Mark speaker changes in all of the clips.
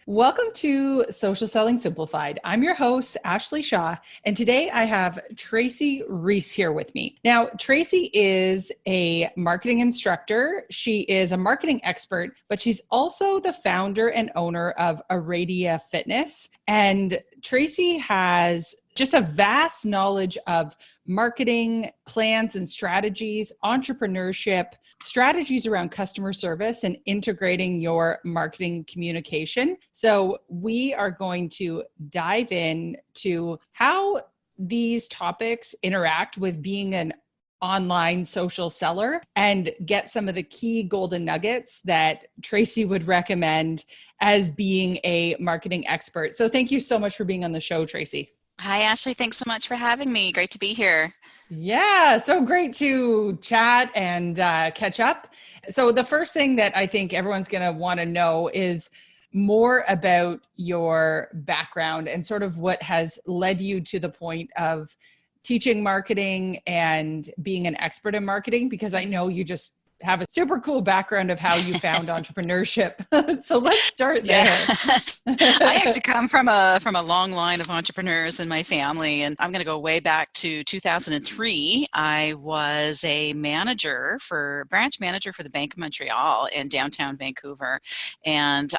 Speaker 1: Welcome to Social Selling Simplified. I'm your host, Ashley Shaw, and today I have Tracy Reese here with me. Now, Tracy is a marketing instructor. She is a marketing expert, but she's also the founder and owner of Aradia Fitness. And Tracy has just a vast knowledge of marketing plans and strategies, entrepreneurship, strategies around customer service, and integrating your marketing communication. So we are going to dive in to how these topics interact with being an online social seller and get some of the key golden nuggets that Tracy would recommend as being a marketing expert. So thank you so much for being on the show, Tracy.
Speaker 2: Hi, Ashley. Thanks so much for having me. Great to be here.
Speaker 1: Yeah, so great to chat and catch up. So the first thing that I think everyone's going to want to know is more about your background and sort of what has led you to the point of teaching marketing and being an expert in marketing, because I know you just have a super cool background of how you found entrepreneurship. So let's start there.
Speaker 2: I actually come from a long line of entrepreneurs in my family, and I'm going to go way back to 2003. I was a branch manager for the Bank of Montreal in downtown Vancouver, and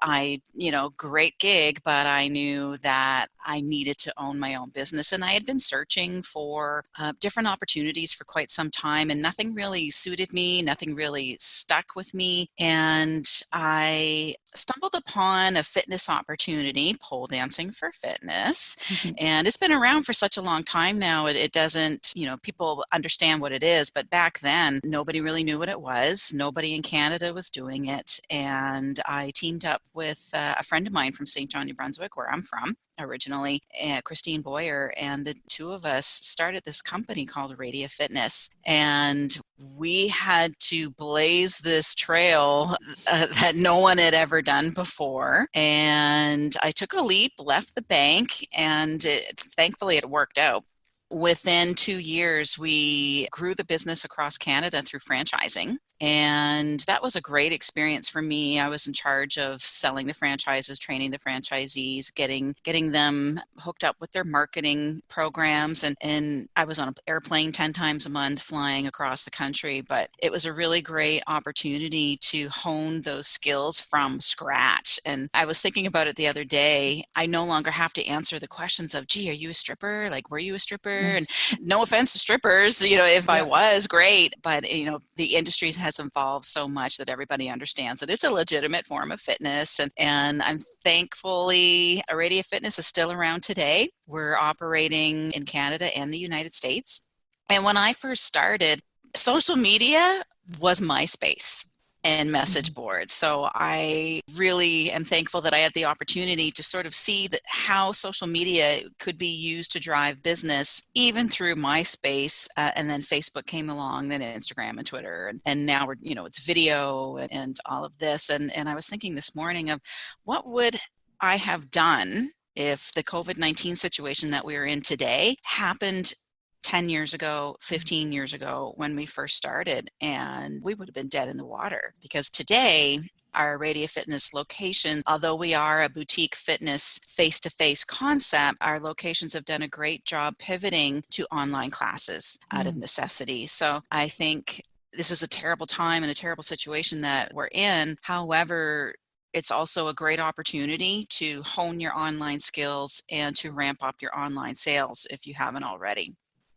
Speaker 2: great gig, but I knew that I needed to own my own business, and I had been searching for different opportunities for quite some time, and nothing really suited me, nothing really stuck with me, and I stumbled upon a fitness opportunity, pole dancing for fitness. And it's been around for such a long time now. It doesn't, people understand what it is, but back then nobody really knew what it was. Nobody in Canada was doing it. And I teamed up with a friend of mine from St. John, New Brunswick, where I'm from originally, Christine Boyer, and the two of us started this company called Aradia Fitness. And we had to blaze this trail that no one had ever done before. And I took a leap, left the bank, and thankfully it worked out. Within 2 years, we grew the business across Canada through franchising. And that was a great experience for me. I was in charge of selling the franchises, training the franchisees, getting them hooked up with their marketing programs. And I was on an airplane 10 times a month flying across the country. But it was a really great opportunity to hone those skills from scratch. And I was thinking about it the other day. I no longer have to answer the questions of, gee, are you a stripper? Like, were you a stripper? And no offense to strippers, if I was, great. But, the industry has evolved so much that everybody understands that it's a legitimate form of fitness. And I'm thankfully, Aradia Fitness is still around today. We're operating in Canada and the United States. And when I first started, social media was MySpace and message boards. So I really am thankful that I had the opportunity to sort of see how social media could be used to drive business, even through MySpace, and then Facebook came along, then Instagram and Twitter, and now we're, it's video and all of this. And I was thinking this morning of what would I have done if the COVID-19 situation that we're in today happened 10 years ago, 15 years ago, when we first started, and we would have been dead in the water. Because today, our Aradia Fitness location, although we are a boutique fitness face-to-face concept, our locations have done a great job pivoting to online classes out of necessity. So I think this is a terrible time and a terrible situation that we're in. However, it's also a great opportunity to hone your online skills and to ramp up your online sales if you haven't already.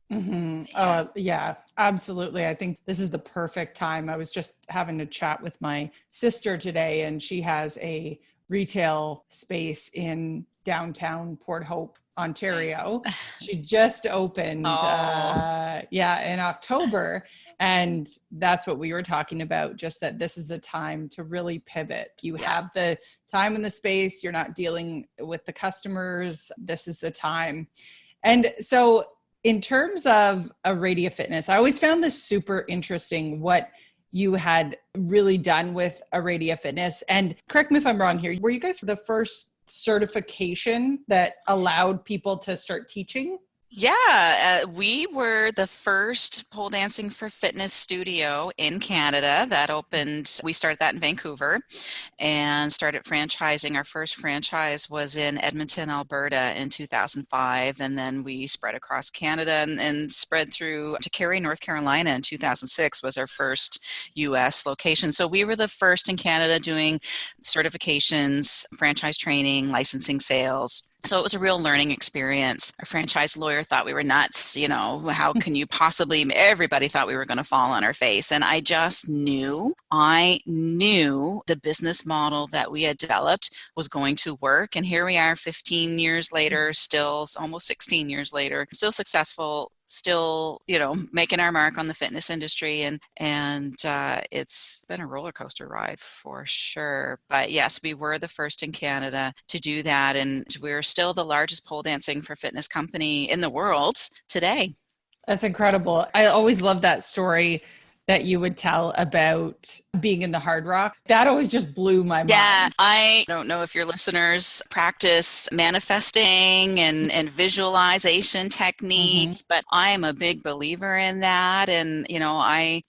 Speaker 1: Yeah, absolutely. I think this is the perfect time. I was just having a chat with my sister today, and she has a retail space in downtown Port Hope, Ontario.
Speaker 2: Nice.
Speaker 1: She just opened, in October. And that's what we were talking about, just that this is the time to really pivot. You have the time and the space. You're not dealing with the customers. This is the time. And so in terms of Aradia Fitness, I always found this super interesting, what you had really done with Aradia Fitness. And correct me if I'm wrong here, were you guys the first certification that allowed people to start teaching?
Speaker 2: Yeah, we were the first pole dancing for fitness studio in Canada that opened. We started that in Vancouver and started franchising. Our first franchise was in Edmonton, Alberta in 2005. And then we spread across Canada and spread through to Cary, North Carolina in 2006 was our first US location. So we were the first in Canada doing certifications, franchise training, licensing sales. So it was a real learning experience. Our franchise lawyer thought we were nuts. How can you possibly, everybody thought we were going to fall on our face. And I knew the business model that we had developed was going to work. And here we are 15 years later, still almost 16 years later, still successful, still, making our mark on the fitness industry. And it's been a roller coaster ride for sure. But yes, we were the first in Canada to do that. And we're still the largest pole dancing for fitness company in the world today.
Speaker 1: That's incredible. I always love that story that you would tell about being in the Hard Rock. That always just blew my
Speaker 2: Yeah,
Speaker 1: mind.
Speaker 2: I don't know if your listeners practice manifesting and visualization
Speaker 1: Mm-hmm.
Speaker 2: techniques, but I am a big believer in that. And,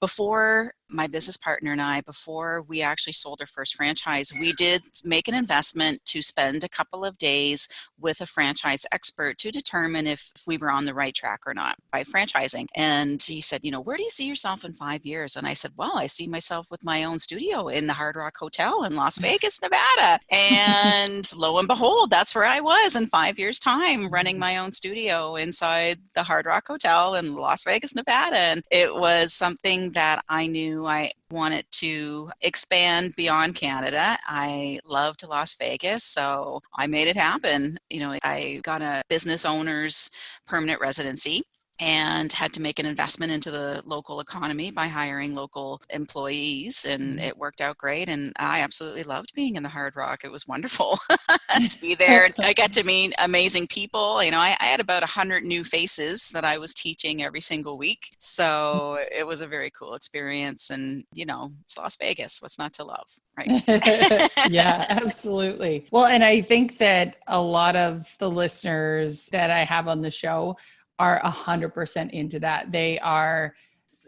Speaker 2: before my business partner and I, before we actually sold our first franchise, we did make an investment to spend a couple of days with a franchise expert to determine if we were on the right track or not by franchising. And he said, where do you see yourself in 5 years? And I said, well, I see myself with my own studio in the Hard Rock Hotel in Las Vegas, Nevada. And lo and behold, that's where I was in 5 years' time, running my own studio inside the Hard Rock Hotel in Las Vegas, Nevada. And it was something that I knew I wanted to expand beyond Canada. I loved Las Vegas, so I made it happen. I got a business owner's permanent residency and had to make an investment into the local economy by hiring local employees, and it worked out great. And I absolutely loved being in the Hard Rock. It was wonderful to be there. I got to meet amazing people. I had about 100 new faces that I was teaching every single week. So it was a very cool experience. And, it's Las Vegas. What's not to love, right?
Speaker 1: Yeah, absolutely. Well, and I think that a lot of the listeners that I have on the show are 100% into that. They are,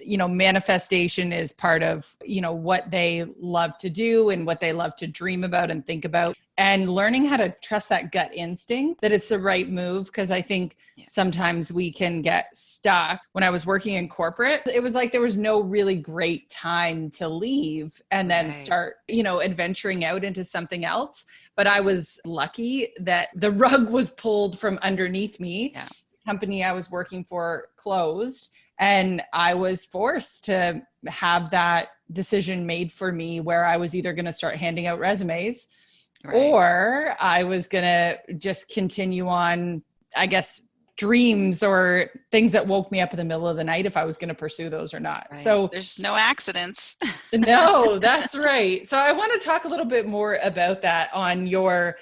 Speaker 1: manifestation is part of, what they love to do and what they love to dream about and think about. And learning how to trust that gut instinct that it's the right move. Because I think sometimes we can get stuck. When I was working in corporate, it was like there was no really great time to leave and then start, adventuring out into something else. But I was lucky that the rug was pulled from underneath me.
Speaker 2: Yeah.
Speaker 1: Company I was working for closed, and I was forced to have that decision made for me where I was either going to start handing out resumes or I was going to just continue on, I guess, dreams or things that woke me up in the middle of the night if I was going to pursue those or not.
Speaker 2: Right.
Speaker 1: So
Speaker 2: there's no accidents.
Speaker 1: No, that's right. So I want to talk a little bit more about that on your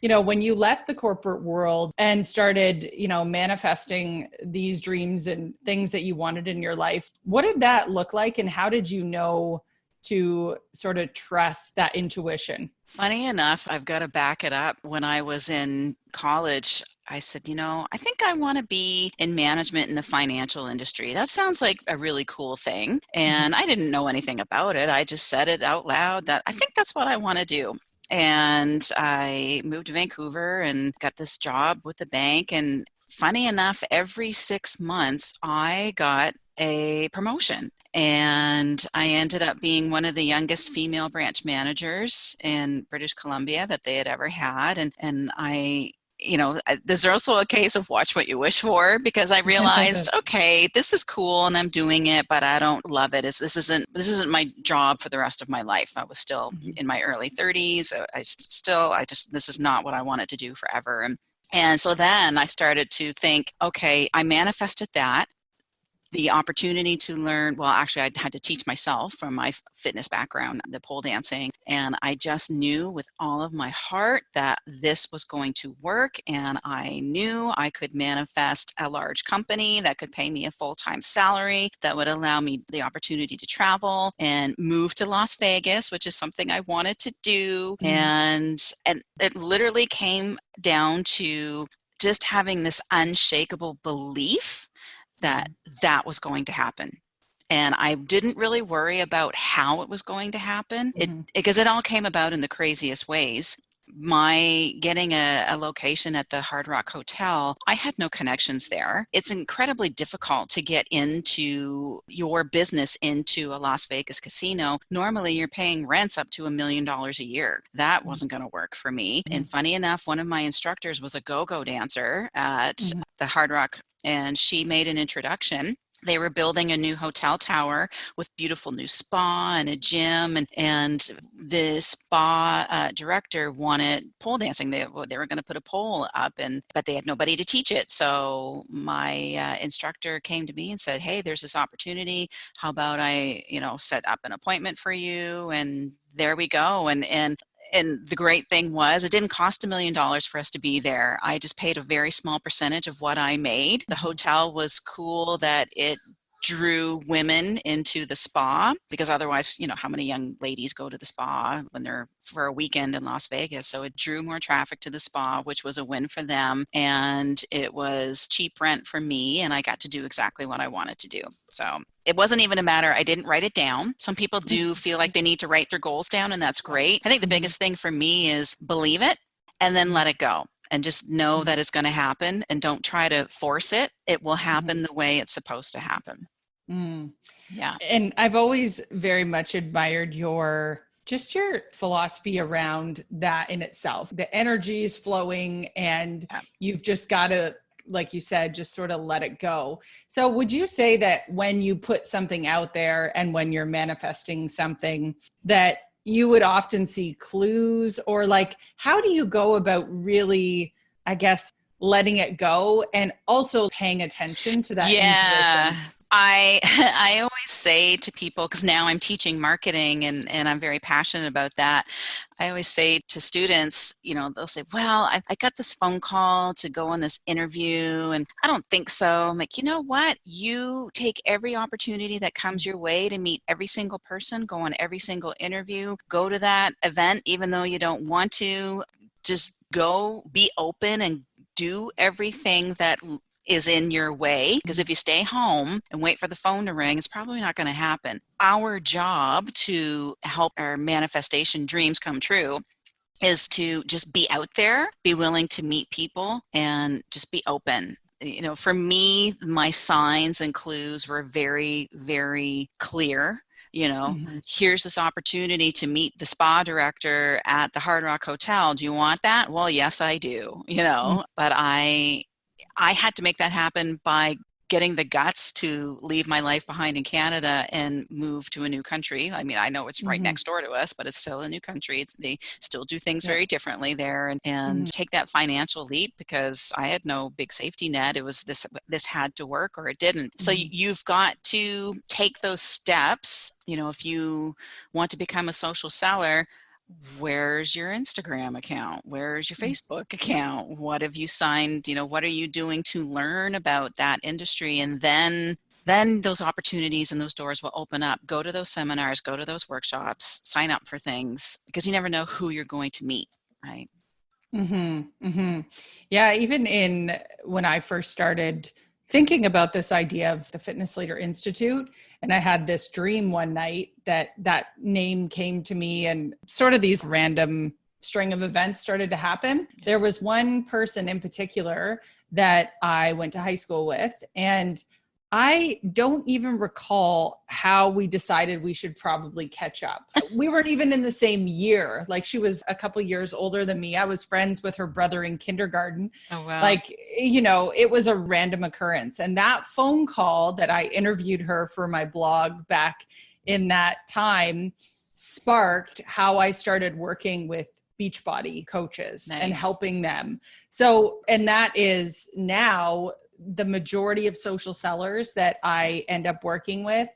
Speaker 1: when you left the corporate world and started, manifesting these dreams and things that you wanted in your life, what did that look like? And how did you know to sort of trust that intuition?
Speaker 2: Funny enough, I've got to back it up. When I was in college, I said, I think I want to be in management in the financial industry. That sounds like a really cool thing. And I didn't know anything about it. I just said it out loud that I think that's what I want to do. And I moved to Vancouver and got this job with the bank. And funny enough, every 6 months, I got a promotion. And I ended up being one of the youngest female branch managers in British Columbia that they had ever had. And there's also a case of watch what you wish for, because I realized, okay, this is cool and I'm doing it, but I don't love it. This isn't my job for the rest of my life. I was still in my early 30s. This is not what I wanted to do forever. And so then I started to think, okay, I manifested that. The opportunity to learn, well, actually, I had to teach myself from my fitness background, the pole dancing. And I just knew with all of my heart that this was going to work. And I knew I could manifest a large company that could pay me a full-time salary, that would allow me the opportunity to travel and move to Las Vegas, which is something I wanted to do. And it literally came down to just having this unshakable belief that that was going to happen. And I didn't really worry about how it was going to happen, because it all came about in the craziest ways. My getting a location at the Hard Rock Hotel, I had no connections there. It's incredibly difficult to get into your business into a Las Vegas casino. Normally, you're paying rents up to $1 million a year. That wasn't going to work for me. And funny enough, one of my instructors was a go-go dancer at the Hard Rock, and she made an introduction. They were building a new hotel tower with beautiful new spa and a gym, and the spa director wanted pole dancing. They were going to put a pole up, but they had nobody to teach it. So my instructor came to me and said, "Hey, there's this opportunity. How about I, set up an appointment for you?" And there we go. And the great thing was, it didn't cost $1 million for us to be there. I just paid a very small percentage of what I made. The hotel was cool that it drew women into the spa, because otherwise, how many young ladies go to the spa when they're for a weekend in Las Vegas? So it drew more traffic to the spa, which was a win for them. And it was cheap rent for me, and I got to do exactly what I wanted to do. So it wasn't even a matter, I didn't write it down. Some people do feel like they need to write their goals down, and that's great. I think the biggest thing for me is believe it and then let it go. And just know that it's going to happen, and don't try to force it. It will happen the way it's supposed to happen. Yeah.
Speaker 1: And I've always very much admired your philosophy around that in itself. The energy is flowing, and you've just got to, like you said, just sort of let it go. So would you say that when you put something out there and when you're manifesting something, that you would often see clues, or like, how do you go about really, I guess, letting it go and also paying attention to that intuition?
Speaker 2: I always say to people, because now I'm teaching marketing and I'm very passionate about that. I always say to students, they'll say, "Well, I got this phone call to go on this interview and I don't think so." I'm like, you know what? You take every opportunity that comes your way to meet every single person, go on every single interview, go to that event, even though you don't want to. Just go, be open, and do everything that is in your way, because if you stay home and wait for the phone to ring, it's probably not going to happen. Our job to help our manifestation dreams come true is to just be out there, be willing to meet people, and just be open. For me, my signs and clues were very, very clear. Here's this opportunity to meet the spa director at the Hard Rock Hotel. Do you want that? Well, yes, I do, but I had to make that happen by getting the guts to leave my life behind in Canada and move to a new country. I mean, I know it's right next door to us, but it's still a new country. They still do things very differently there, and take that financial leap, because I had no big safety net. It was this had to work or it didn't. So you've got to take those steps. If you want to become a social seller, where's your Instagram account? Where's your Facebook account? What have you signed? What are you doing to learn about that industry? And then those opportunities and those doors will open up. Go to those seminars, go to those workshops, sign up for things, because you never know who you're going to meet, right?
Speaker 1: Yeah, even when I first started thinking about this idea of the Fitness Leader Institute, and I had this dream one night that name came to me, and sort of these random string of events started to happen. There was one person in particular that I went to high school with, and I don't even recall how we decided we should probably catch up. We weren't even in the same year. Like, she was a couple years older than me. I was friends with her brother in kindergarten.
Speaker 2: Oh, wow.
Speaker 1: Like, it was a random occurrence. And that phone call that I interviewed her for my blog back in that time sparked how I started working with Beachbody coaches and helping them. So, and that is now the majority of social sellers that I end up working with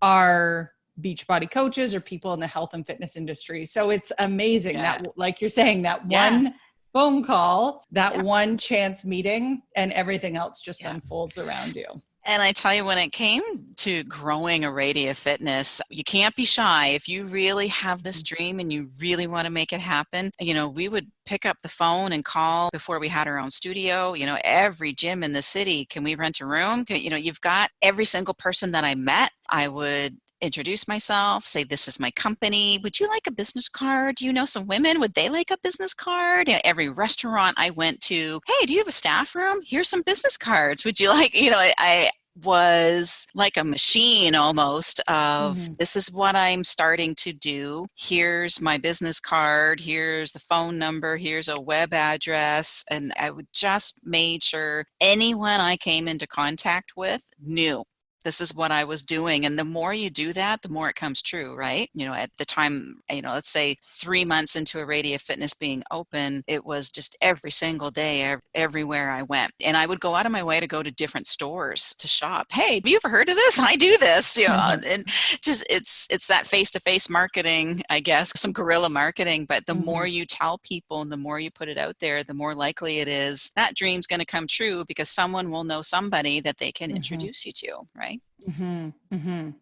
Speaker 1: are Beachbody coaches or people in the health and fitness industry. So it's amazing that, like you're saying, that one phone call, that one chance meeting, and everything else just unfolds around you.
Speaker 2: And I tell you, when it came to growing Aradia Fitness, you can't be shy. If you really have this dream and you really want to make it happen, we would pick up the phone and call before we had our own studio. Every gym in the city, can we rent a room? You've got every single person that I met. I would introduce myself, say, this is my company. Would you like a business card? Do you know some women? Would they like a business card? Every restaurant I went to, hey, do you have a staff room? Here's some business cards. Would you like, I was like a machine almost of, this is what I'm starting to do. Here's my business card. Here's the phone number. Here's a web address. And I would just made sure anyone I came into contact with knew this is what I was doing. And the more you do that, the more it comes true, right? At the time, let's say 3 months into Aradia Fitness being open, it was just every single day, everywhere I went. And I would go out of my way to go to different stores to shop. Hey, have you ever heard of this? I do this, and just, it's that face-to-face marketing, I guess, some guerrilla marketing. But the more you tell people and the more you put it out there, the more likely it is that dream's going to come true, because someone will know somebody that they can introduce you to, right?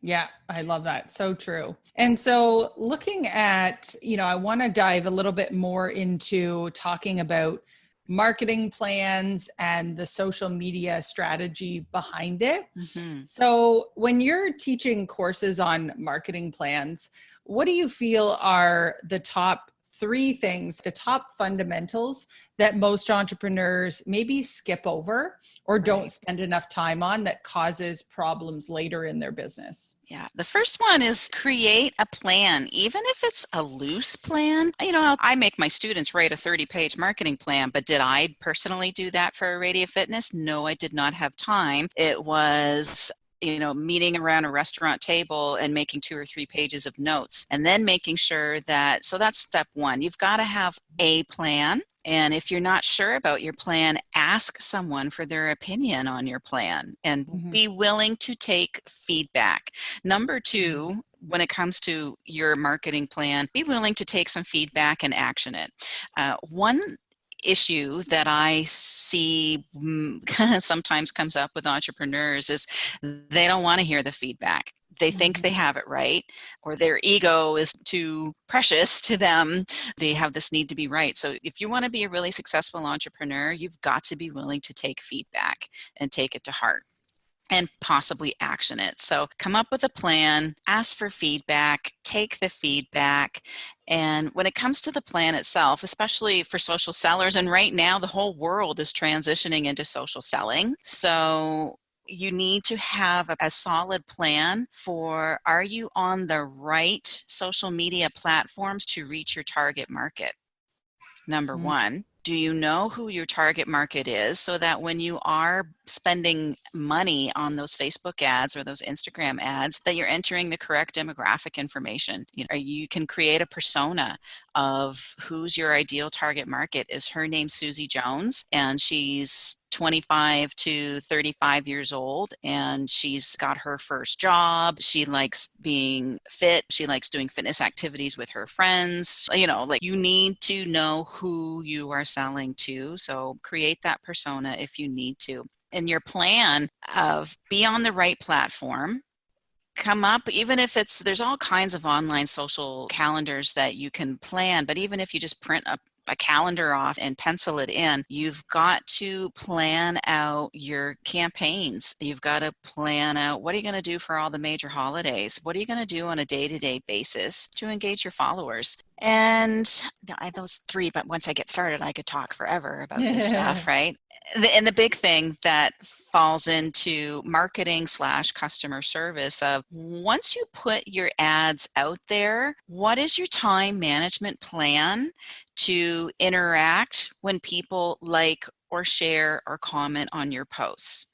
Speaker 1: Yeah, I love that. So true. And so looking at, I want to dive a little bit more into talking about marketing plans and the social media strategy behind it. So when you're teaching courses on marketing plans, what do you feel are the top 3 things, the top fundamentals that most entrepreneurs maybe skip over or don't spend enough time on, that causes problems later in their business?
Speaker 2: Yeah. The first one is create a plan, even if it's a loose plan. I make my students write a 30-page marketing plan, but did I personally do that for Aradia Fitness? No, I did not have time. It was meeting around a restaurant table and making 2 or 3 pages of notes, and then making sure that, so that's step 1. You've got to have a plan. And if you're not sure about your plan, ask someone for their opinion on your plan and be willing to take feedback. Number 2, when it comes to your marketing plan, be willing to take some feedback and action it. One issue that I see sometimes comes up with entrepreneurs is they don't want to hear the feedback. They think they have it right, or their ego is too precious to them. They have this need to be right. So if you want to be a really successful entrepreneur, you've got to be willing to take feedback and take it to heart and possibly action it. So come up with a plan, ask for feedback, take the feedback. And when it comes to the plan itself, especially for social sellers, and right now the whole world is transitioning into social selling. So you need to have a solid plan for, are you on the right social media platforms to reach your target market? Number 1. Do you know who your target market is, so that when you are spending money on those Facebook ads or those Instagram ads, that you're entering the correct demographic information? You can create a persona of who's your ideal target market. Is her name Susie Jones, and she's 25 to 35 years old, and she's got her first job. She likes being fit. She likes doing fitness activities with her friends. You need to know who you are selling to. So create that persona if you need to. And your plan of be on the right platform. Come up, even if there's all kinds of online social calendars that you can plan, but even if you just print a calendar off and pencil it in, you've got to plan out your campaigns. You've got to plan out, what are you going to do for all the major holidays? What are you going to do on a day-to-day basis to engage your followers? And those 3, but once I get started, I could talk forever about this stuff, right? And the big thing that falls into marketing / customer service of, once you put your ads out there, what is your time management plan to interact when people like or share or comment on your posts?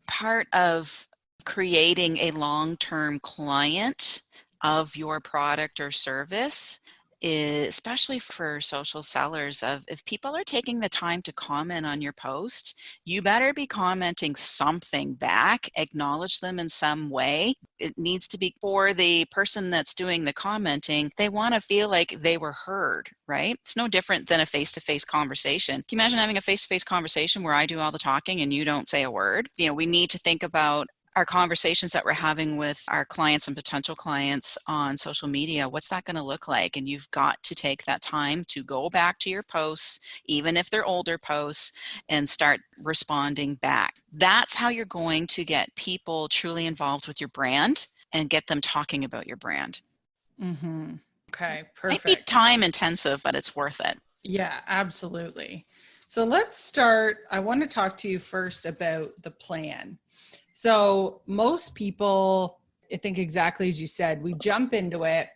Speaker 2: Part of creating a long-term client of your product or service is, especially for social sellers, of if people are taking the time to comment on your posts, you better be commenting something back, acknowledge them in some way. It needs to be, for the person that's doing the commenting, they want to feel like they were heard, right? It's no different than a face-to-face conversation. Can you imagine having a face-to-face conversation where I do all the talking and you don't say a word? We need to think about our conversations that we're having with our clients and potential clients on social media, what's that going to look like? And you've got to take that time to go back to your posts, even if they're older posts, and start responding back. That's how you're going to get people truly involved with your brand and get them talking about your brand.
Speaker 1: Mm-hmm. Okay,
Speaker 2: Might be
Speaker 1: perfect.
Speaker 2: time intensive, but it's worth it.
Speaker 1: Yeah, absolutely. So let's start. I want to talk to you first about the plan. So most people, I think exactly as you said, we jump into it.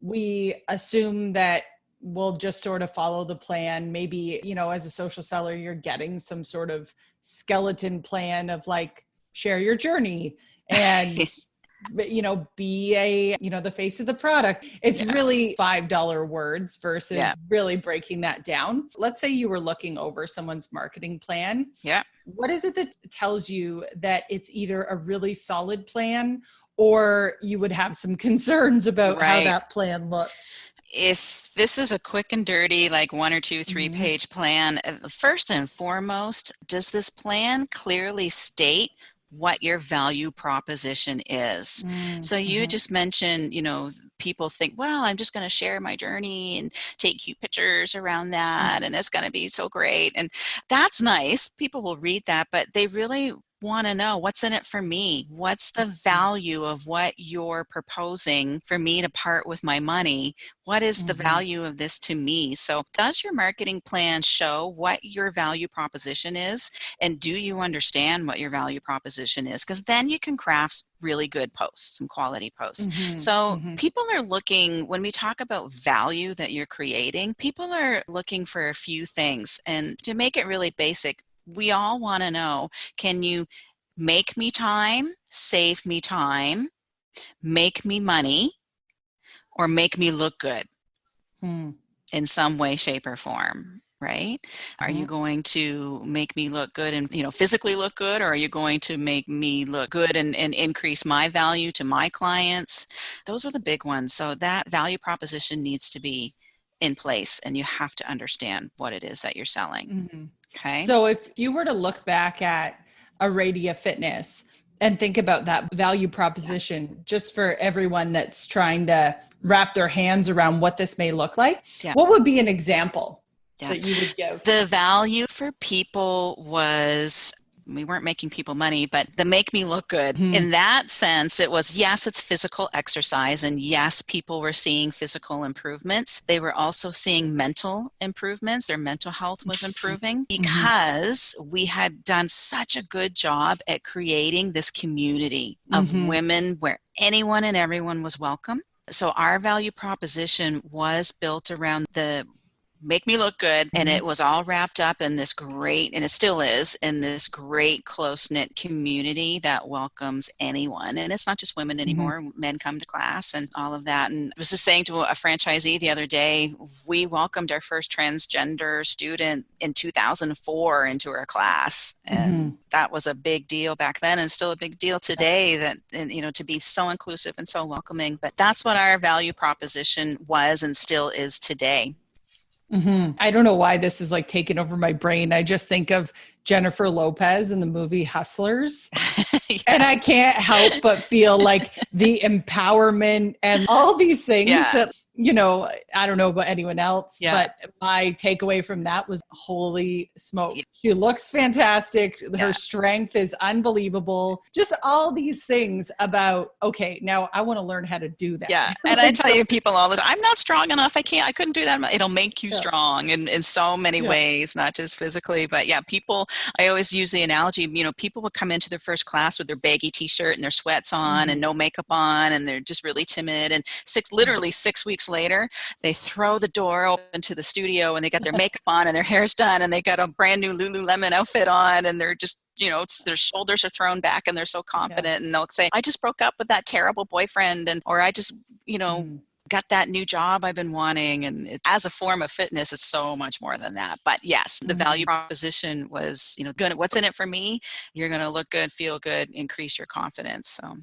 Speaker 1: We assume that we'll just sort of follow the plan. Maybe, as a social seller, you're getting some sort of skeleton plan of like, share your journey and be the face of the product. It's really $5 words versus really breaking that down. Let's say you were looking over someone's marketing plan.
Speaker 2: Yeah.
Speaker 1: What is it that tells you that it's either a really solid plan or you would have some concerns about how that plan looks?
Speaker 2: If this is a quick and dirty, like 1 or 2, 3 page plan, first and foremost, does this plan clearly state what your value proposition is? So you just mentioned, people think, well, I'm just going to share my journey and take cute pictures around that, and it's going to be so great. And that's nice. People will read that, but they really want to know, what's in it for me? What's the value of what you're proposing for me to part with my money? What is the value of this to me? So does your marketing plan show what your value proposition is? And do you understand what your value proposition is? Because then you can craft really good posts, some quality posts. So people are looking, when we talk about value that you're creating, people are looking for a few things. And to make it really basic, we all want to know, can you make me time, save me time, make me money, or make me look good in some way, shape, or form, right? Are you going to make me look good and, physically look good, or are you going to make me look good and increase my value to my clients? Those are the big ones. So that value proposition needs to be in place, and you have to understand what it is that you're selling. Okay.
Speaker 1: So if you were to look back at Aradia Fitness and think about that value proposition, just for everyone that's trying to wrap their hands around what this may look like, what would be an example that you would give?
Speaker 2: The value for people was, we weren't making people money, but the make me look good. In that sense, it was, yes, it's physical exercise. And yes, people were seeing physical improvements. They were also seeing mental improvements. Their mental health was improving because we had done such a good job at creating this community of women where anyone and everyone was welcome. So our value proposition was built around the make me look good. And it was all wrapped up in this great, and it still is, in this great close-knit community that welcomes anyone. And it's not just women anymore. Men come to class and all of that. And I was just saying to a franchisee the other day, we welcomed our first transgender student in 2004 into our class. And that was a big deal back then, and still a big deal today, that, and, to be so inclusive and so welcoming. But that's what our value proposition was and still is today.
Speaker 1: I don't know why this is like taking over my brain. I just think of Jennifer Lopez in the movie Hustlers. And I can't help but feel like the empowerment and all these things that, I don't know about anyone else, but my takeaway from that was, holy smoke. She looks fantastic. Her strength is unbelievable. Just all these things about, okay, now I want to learn how to do that.
Speaker 2: Yeah. And I tell you, people all the time, I'm not strong enough. I couldn't do that. It'll make you strong in so many ways, not just physically, but people, I always use the analogy, people would come into their first class with their baggy t-shirt and their sweats on and no makeup on, and they're just really timid. And literally 6 weeks later, they throw the door open to the studio and they got their makeup on and their hair's done and they got a brand new Lululemon outfit on, and they're just, their shoulders are thrown back and they're so confident. And they'll say, I just broke up with that terrible boyfriend, or I just, got that new job I've been wanting. And as a form of fitness, it's so much more than that. But yes, the value proposition was, good. What's in it for me? You're going to look good, feel good, increase your confidence. So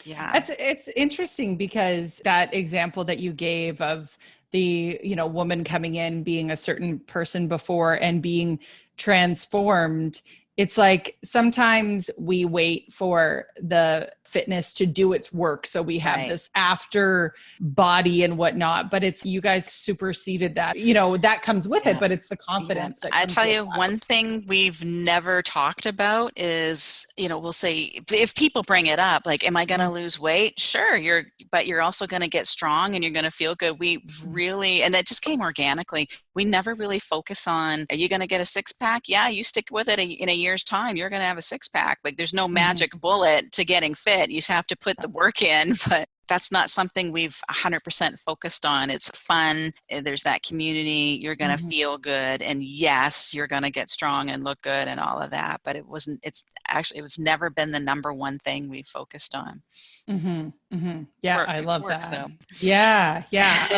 Speaker 2: yeah.
Speaker 1: It's interesting because that example that you gave of the, woman coming in, being a certain person before and being transformed it's like sometimes we wait for the fitness to do its work. So we have this after body and whatnot, but it's, you guys superseded that, that comes with it, but it's the confidence that
Speaker 2: I
Speaker 1: comes
Speaker 2: tell
Speaker 1: with
Speaker 2: you,
Speaker 1: that.
Speaker 2: one thing we've never talked about is, we'll say if people bring it up, like, am I going to lose weight? Sure, but you're also going to get strong and you're going to feel good. We really, and that just came organically. We never really focus on, are you going to get a six pack? Yeah, you stick with it in a year's time, you're going to have a six pack. Like, there's no magic bullet to getting fit. You just have to put the work in, but that's not something we've 100% focused on. It's fun. There's that community. You're going to feel good. And yes, you're going to get strong and look good and all of that. But it was never been the number one thing we focused on.
Speaker 1: Yeah, I love
Speaker 2: works,
Speaker 1: that.
Speaker 2: Though.
Speaker 1: Yeah.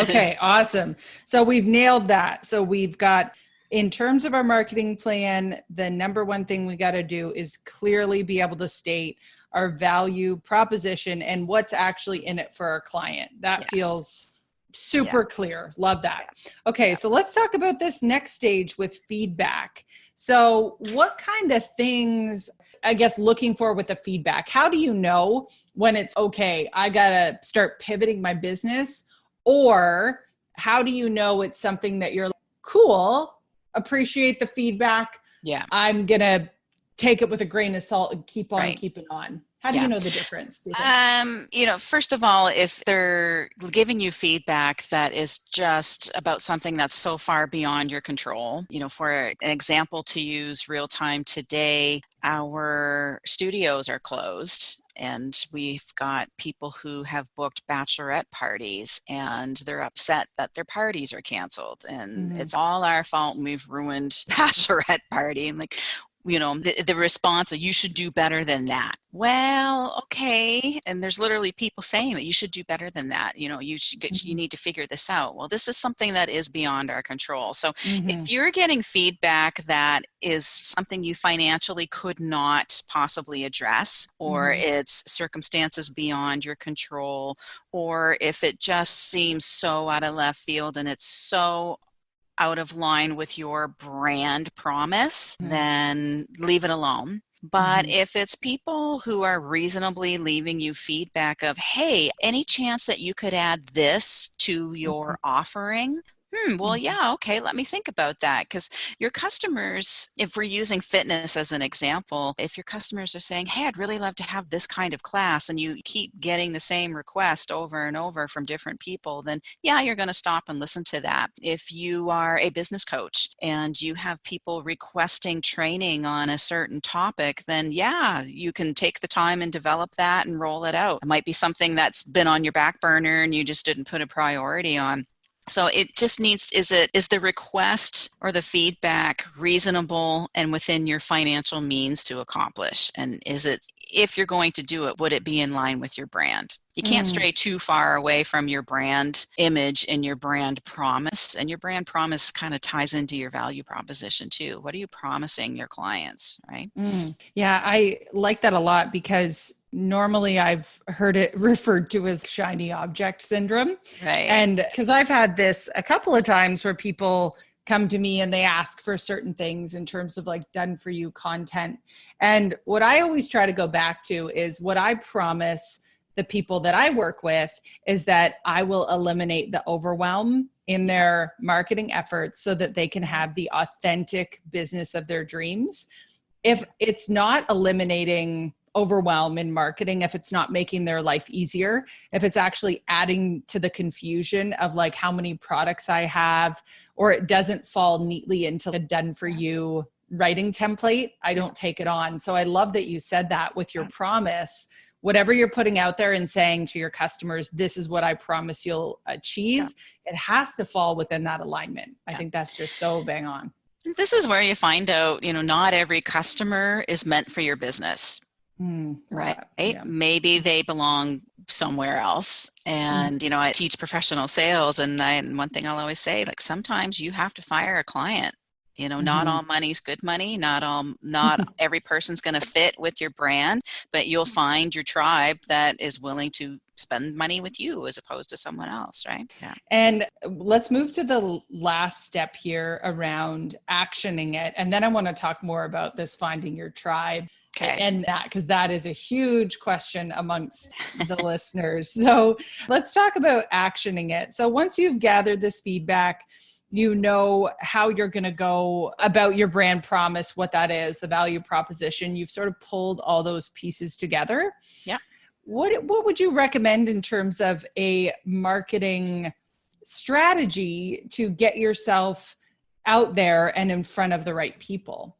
Speaker 1: Okay, awesome. So we've nailed that. So we've got, in terms of our marketing plan, the number one thing we got to do is clearly be able to state our value proposition and what's actually in it for our client. That feels super clear. Love that. Okay, so let's talk about this next stage with feedback. So what kind of things, I guess, looking for with the feedback? How do you know when it's, okay, I got to start pivoting my business? Or how do you know it's something that you're like, cool, appreciate the feedback.
Speaker 2: Yeah.
Speaker 1: I'm going to take it with a grain of salt and keep on keeping on. How do you know the difference?
Speaker 2: First of all, if they're giving you feedback that is just about something that's so far beyond your control, for an example, to use real time today, our studios are closed. And we've got people who have booked bachelorette parties and they're upset that their parties are canceled. And it's all our fault and we've ruined bachelorette party. And like, the response of, you should do better than that. Well, okay. And there's literally people saying that you should do better than that. You need to figure this out. Well, this is something that is beyond our control. So if you're getting feedback that is something you financially could not possibly address, or it's circumstances beyond your control, or if it just seems so out of left field and it's so out of line with your brand promise, then leave it alone. But if it's people who are reasonably leaving you feedback of, hey, any chance that you could add this to your offering? Well, yeah, okay, let me think about that. Because your customers, if we're using fitness as an example, if your customers are saying, hey, I'd really love to have this kind of class, and you keep getting the same request over and over from different people, then yeah, you're going to stop and listen to that. If you are a business coach and you have people requesting training on a certain topic, then yeah, you can take the time and develop that and roll it out. It might be something that's been on your back burner and you just didn't put a priority on. So it just needs, is the request or the feedback reasonable and within your financial means to accomplish? And is it, if you're going to do it, would it be in line with your brand? You can't stray too far away from your brand image and your brand promise. And your brand promise kind of ties into your value proposition too. What are you promising your clients, right?
Speaker 1: Yeah, I like that a lot because normally I've heard it referred to as shiny object syndrome.
Speaker 2: Right.
Speaker 1: And because I've had this a couple of times where people come to me and they ask for certain things in terms of like done for you content. And what I always try to go back to is what I promise the people that I work with is that I will eliminate the overwhelm in their marketing efforts so that they can have the authentic business of their dreams. If it's not eliminating overwhelm in marketing, if it's not making their life easier, if it's actually adding to the confusion of like how many products I have, or it doesn't fall neatly into a done for you writing template, I don't take it on. So I love that you said that with your promise. Whatever you're putting out there and saying to your customers, this is what I promise you'll achieve, it has to fall within that alignment. I think that's just so bang on.
Speaker 2: This is where you find out, not every customer is meant for your business. Right. Yeah. Maybe they belong somewhere else. And, I teach professional sales, and one thing I'll always say, like, sometimes you have to fire a client. Not all money's good money. Not every person's going to fit with your brand, but you'll find your tribe that is willing to spend money with you as opposed to someone else, right? Yeah.
Speaker 1: And let's move to the last step here around actioning it. And then I want to talk more about this finding your tribe.
Speaker 2: Okay.
Speaker 1: And that, because that is a huge question amongst the listeners. So let's talk about actioning it. So once you've gathered this feedback, you know how you're going to go about your brand promise, what that is, the value proposition. You've sort of pulled all those pieces together.
Speaker 2: Yeah.
Speaker 1: What would you recommend in terms of a marketing strategy to get yourself out there and in front of the right people?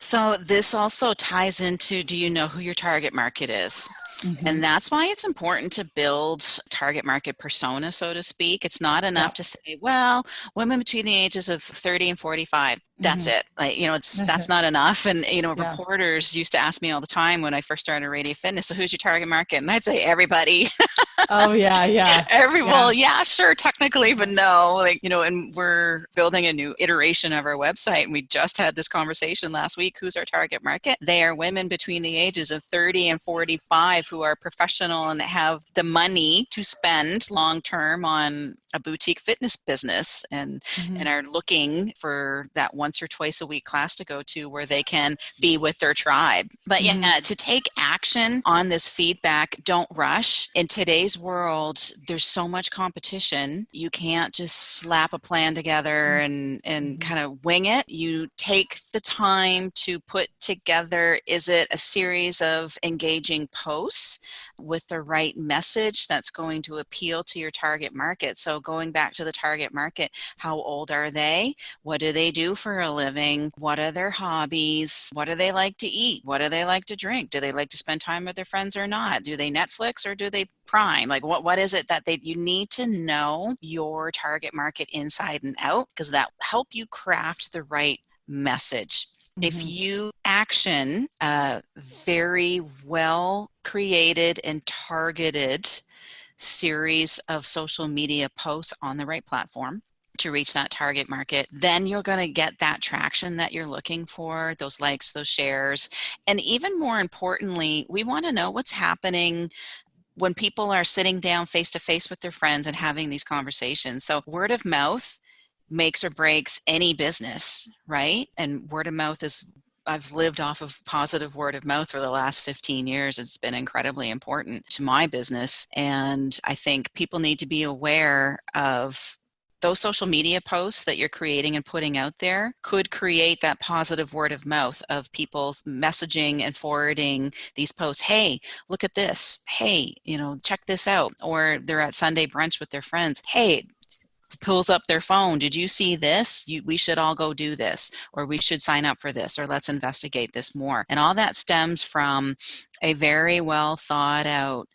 Speaker 2: So this also ties into, do you know who your target market is?
Speaker 1: Mm-hmm.
Speaker 2: And that's why it's important to build target market persona, so to speak. It's not enough to say, well, women between the ages of 30 and 45, that's it. Like, that's not enough. And, reporters used to ask me all the time when I first started Aradia Fitness, so who's your target market? And I'd say everybody.
Speaker 1: Oh, yeah, yeah.
Speaker 2: Well, yeah, sure, technically, but no, and we're building a new iteration of our website. And we just had this conversation last week. Who's our target market? They are women between the ages of 30 and 45 who are professional and have the money to spend long-term on a boutique fitness business and are looking for that once or twice a week class to go to where they can be with their tribe. But to take action on this feedback, don't rush. In today's world, there's so much competition. You can't just slap a plan together and kind of wing it. You take the time to put together, is it a series of engaging posts with the right message that's going to appeal to your target market? So going back to the target market, how old are they? What do they do for a living? What are their hobbies? What do they like to eat? What do they like to drink? Do they like to spend time with their friends or not? Do they Netflix or do they Prime? Like what is it that you need to know your target market inside and out, because that help you craft the right message. If you action a very well created and targeted series of social media posts on the right platform to reach that target market, then you're going to get that traction that you're looking for, those likes, those shares. And even more importantly, we want to know what's happening when people are sitting down face to face with their friends and having these conversations. So word of mouth makes or breaks any business, right? And word of mouth is, I've lived off of positive word of mouth for the last 15 years. It's been incredibly important to my business. And I think people need to be aware of those social media posts that you're creating and putting out there could create that positive word of mouth of people messaging and forwarding these posts. Hey, look at this. Hey, check this out. Or they're at Sunday brunch with their friends. Hey, pulls up their phone. Did you see this? We should all go do this, or we should sign up for this, or let's investigate this more. And all that stems from a very well thought out,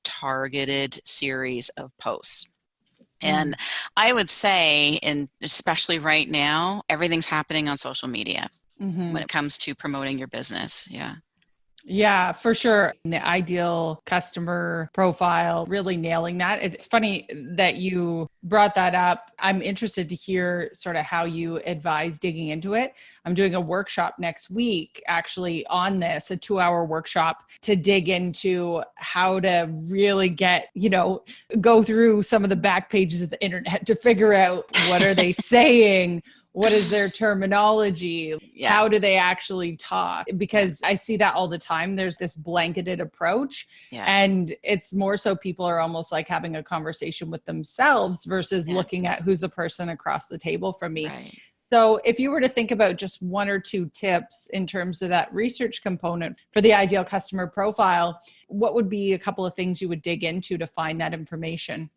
Speaker 2: targeted series of posts. And I would say, and especially right now, everything's happening on social media when it comes to promoting your business. Yeah.
Speaker 1: Yeah, for sure. The ideal customer profile, really nailing that. It's funny that you brought that up. I'm interested to hear sort of how you advise digging into it. I'm doing a workshop next week, actually, on this, a 2-hour workshop to dig into how to really get, go through some of the back pages of the internet to figure out what are they saying. What is their terminology? Yeah. How do they actually talk? Because I see that all the time. There's this blanketed approach. Yeah. And it's more so people are almost like having a conversation with themselves versus looking at who's the person across the table from me. Right. So if you were to think about just 1 or 2 tips in terms of that research component for the ideal customer profile, what would be a couple of things you would dig into to find that information?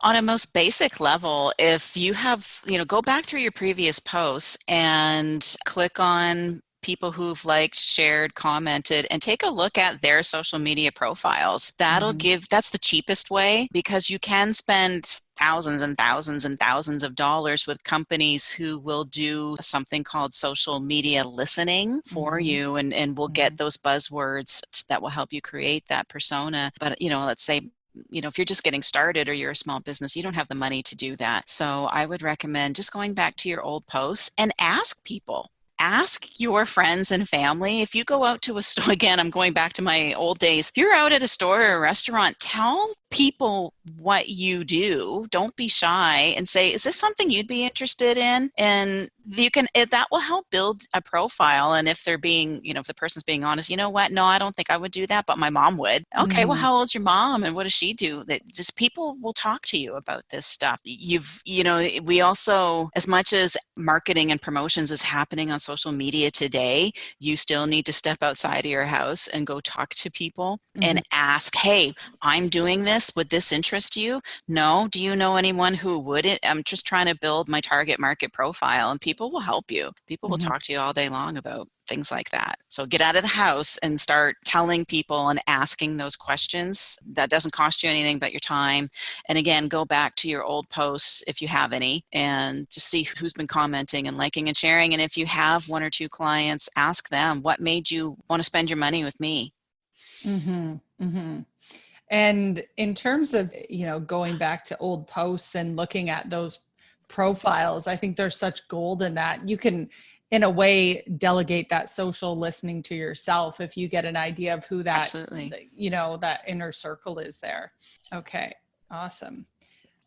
Speaker 2: On a most basic level, if you have, go back through your previous posts and click on people who've liked, shared, commented, and take a look at their social media profiles. That's the cheapest way, because you can spend thousands and thousands and thousands of dollars with companies who will do something called social media listening for you and will get those buzzwords that will help you create that persona. But, let's say, if you're just getting started or you're a small business, you don't have the money to do that. So I would recommend just going back to your old posts and ask people. ask your friends and family. If you go out to a store, again, I'm going back to my old days. If you're out at a store or a restaurant, tell people what you do. Don't be shy and say, is this something you'd be interested in? And that will help build a profile. And if they're being, if the person's being honest, you know what? No, I don't think I would do that, but my mom would. Okay, well, how old's your mom and what does she do? That just people will talk to you about this stuff. We also, as much as marketing and promotions is happening on social media today, you still need to step outside of your house and go talk to people and ask, hey, I'm doing this. Would this interest you? No. Do you know anyone who wouldn't? I'm just trying to build my target market profile, and people will help you. People will talk to you all day long about things like that. So get out of the house and start telling people and asking those questions. That doesn't cost you anything but your time. And again, go back to your old posts if you have any and just see who's been commenting and liking and sharing. And if you have 1 or 2 clients, ask them, what made you want to spend your money with me?
Speaker 1: And in terms of, going back to old posts and looking at those profiles, I think there's such gold in that. You can, in a way, delegate that social listening to yourself if you get an idea of who that,
Speaker 2: Absolutely.
Speaker 1: That inner circle is there. Okay, awesome.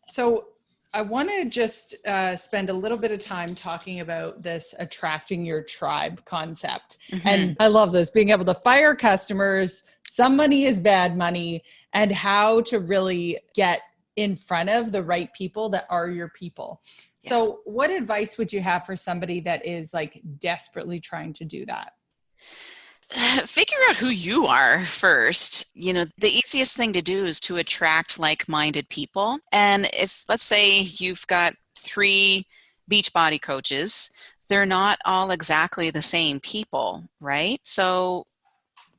Speaker 1: So I want to just spend a little bit of time talking about this attracting your tribe concept. And I love this, being able to fire customers. Some money is bad money, and how to really get in front of the right people that are your people. Yeah. So what advice would you have for somebody that is like desperately trying to do that?
Speaker 2: Figure out who you are first. The easiest thing to do is to attract like-minded people. And if, let's say, you've got 3 Beachbody coaches, they're not all exactly the same people, right? So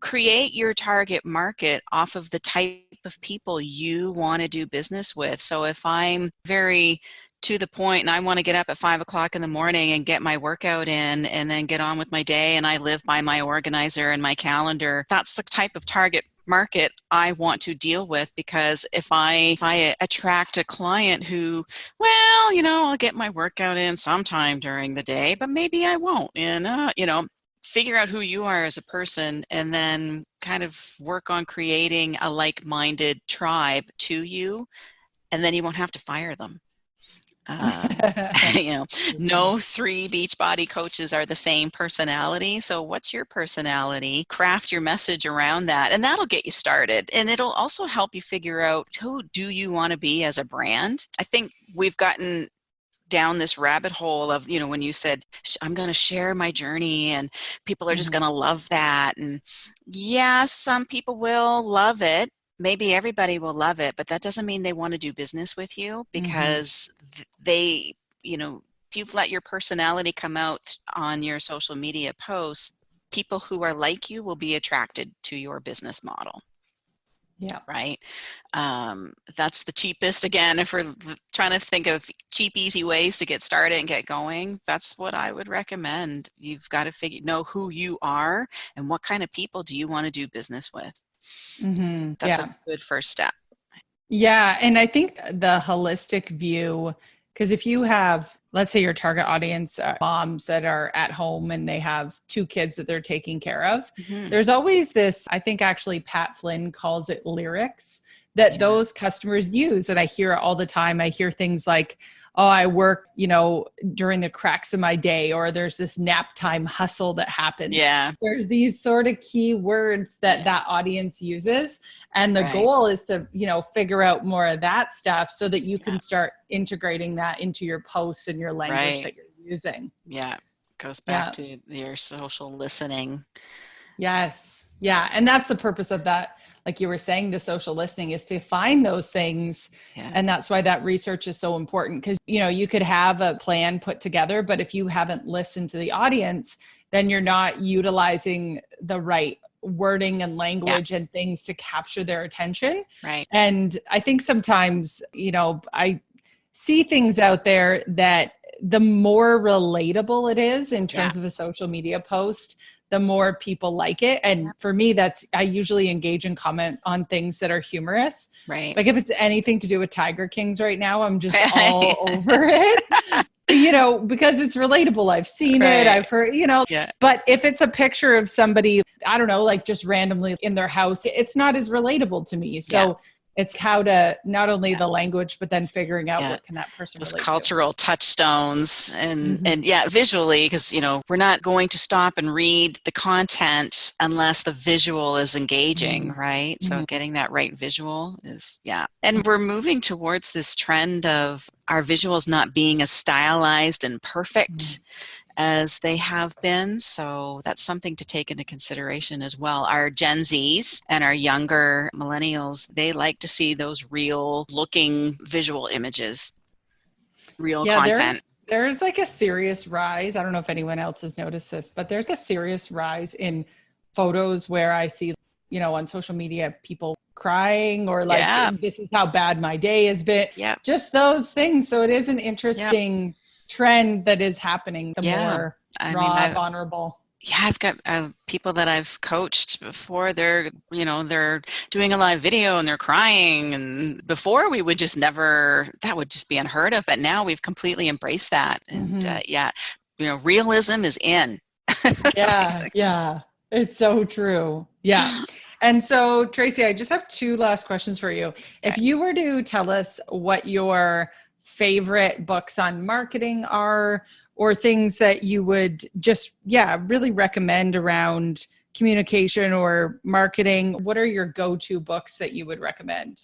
Speaker 2: create your target market off of the type of people you want to do business with. So if I'm very to the point and I want to get up at 5 o'clock in the morning and get my workout in and then get on with my day, and I live by my organizer and my calendar, that's the type of target market I want to deal with. Because if I attract a client who, I'll get my workout in sometime during the day, but maybe I won't, figure out who you are as a person and then kind of work on creating a like-minded tribe to you, and then you won't have to fire them. No 3 Beachbody coaches are the same personality. So what's your personality? Craft your message around that, and that'll get you started. And it'll also help you figure out, who do you want to be as a brand? I think we've gotten down this rabbit hole of, when you said, I'm going to share my journey and people are just going to love that. And yeah, some people will love it. Maybe everybody will love it, but that doesn't mean they want to do business with you, because they, if you've let your personality come out on your social media posts, people who are like you will be attracted to your business model.
Speaker 1: Yeah.
Speaker 2: Right. That's the cheapest. Again, if we're trying to think of cheap, easy ways to get started and get going, that's what I would recommend. You've got to know who you are and what kind of people do you want to do business with. That's a good first step.
Speaker 1: Yeah. And I think the holistic view, because if you have, let's say your target audience are moms that are at home and they have 2 kids that they're taking care of, there's always this, I think actually Pat Flynn calls it lyrics that those customers use, that I hear all the time. I hear things like, oh, I work, during the cracks of my day, or there's this nap time hustle that happens.
Speaker 2: Yeah.
Speaker 1: There's these sort of key words that that audience uses. And the goal is to, figure out more of that stuff so that you can start integrating that into your posts and your language that you're using.
Speaker 2: Yeah. Goes back to your social listening.
Speaker 1: Yes. Yeah. And that's the purpose of that. Like you were saying, the social listening is to find those things. Yeah. And that's why that research is so important, because, you could have a plan put together, but if you haven't listened to the audience, then you're not utilizing the right wording and language and things to capture their attention.
Speaker 2: Right.
Speaker 1: And I think sometimes, I see things out there that the more relatable it is in terms of a social media post, the more people like it. And for me, I usually engage and comment on things that are humorous.
Speaker 2: Right.
Speaker 1: Like if it's anything to do with Tiger Kings right now, I'm just all over it. because it's relatable. I've seen it, I've heard,
Speaker 2: Yeah.
Speaker 1: but if it's a picture of somebody, I don't know, like just randomly in their house, it's not as relatable to me. So it's how to not only the language, but then figuring out what can that person
Speaker 2: those
Speaker 1: relate
Speaker 2: cultural touchstones and
Speaker 1: to.
Speaker 2: visually, because we're not going to stop and read the content unless the visual is engaging, right? So getting that right visual is and we're moving towards this trend of our visuals not being as stylized and perfect as they have been. So that's something to take into consideration as well. Our Gen Zs and our younger millennials, they like to see those real looking visual images, real content.
Speaker 1: There's like a serious rise. I don't know if anyone else has noticed this, but there's a serious rise in photos where I see, on social media, people crying or like, this is how bad my day has been. Just those things. So it is an interesting trend that is happening. The more raw, vulnerable.
Speaker 2: I've got people that I've coached before. They're doing a live video and they're crying. And before we would just that would just be unheard of. But now we've completely embraced that. And realism is in.
Speaker 1: Yeah. It's so true. Yeah. And so, Tracy, I just have 2 last questions for you. Okay. If you were to tell us what your favorite books on marketing are, or things that you would just, really recommend around communication or marketing, what are your go-to books that you would recommend?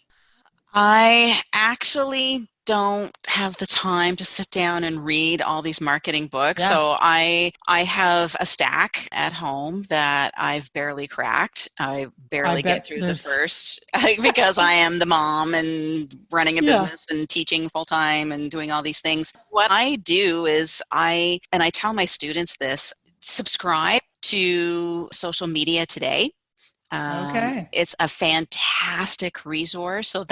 Speaker 2: I actually don't have the time to sit down and read all these marketing books. So I have a stack at home that I've barely cracked. I barely get through the first because I am the mom and running a business and teaching full time and doing all these things. What I do is I tell my students this: subscribe to Social Media Today. It's a fantastic resource. So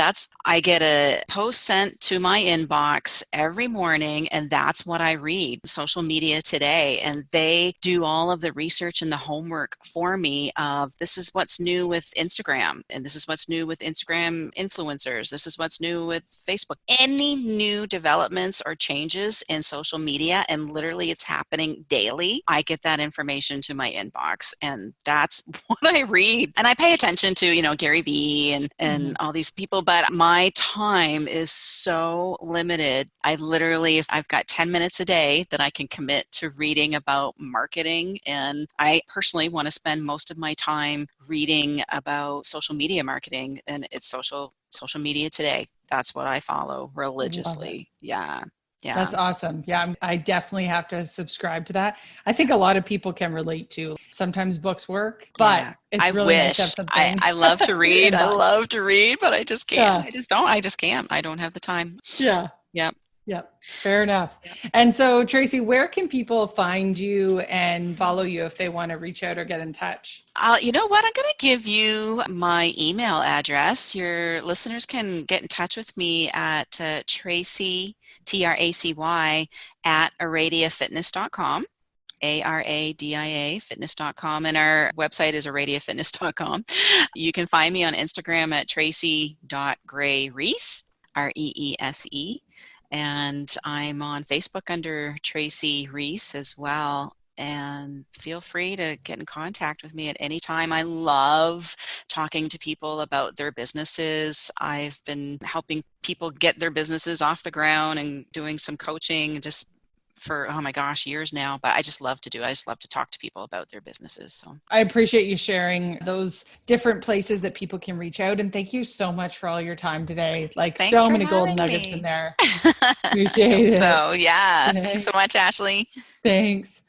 Speaker 2: I get a post sent to my inbox every morning, and that's what I read, Social Media Today. And they do all of the research and the homework for me of this is what's new with Instagram, and this is what's new with Instagram influencers. This is what's new with Facebook. Any new developments or changes in social media, and literally it's happening daily, I get that information to my inbox, and that's what I read. And I pay attention to, Gary Vee and all these people, but my time is so limited. If I've got 10 minutes a day that I can commit to reading about marketing, and I personally want to spend most of my time reading about social media marketing, and it's Social Media Today. That's what I follow religiously. Yeah.
Speaker 1: That's awesome. Yeah, I definitely have to subscribe to that. I think a lot of people can relate to. Sometimes books work, but it's really nice to have something.
Speaker 2: I love to read. I love to read, but I just can't. I just don't. I just can't. I don't have the time.
Speaker 1: Yep. Fair enough. And so, Tracy, where can people find you and follow you if they want to reach out or get in touch?
Speaker 2: You know what? I'm going to give you my email address. Your listeners can get in touch with me at Tracy, Tracy, at aradiafitness.com. ARADIA fitness.com, and our website is aradiafitness.com. You can find me on Instagram at tracy.grayreese, Reese. And I'm on Facebook under Tracy Reese as well. And feel free to get in contact with me at any time. I love talking to people about their businesses. I've been helping people get their businesses off the ground and doing some coaching just for, oh my gosh, years now. But I just love to talk to people about their businesses. So
Speaker 1: I appreciate you sharing those different places that people can reach out. And thank you so much for all your time today. Thanks so many golden nuggets in there. Appreciate it.
Speaker 2: So thanks so much, Ashley.
Speaker 1: Thanks.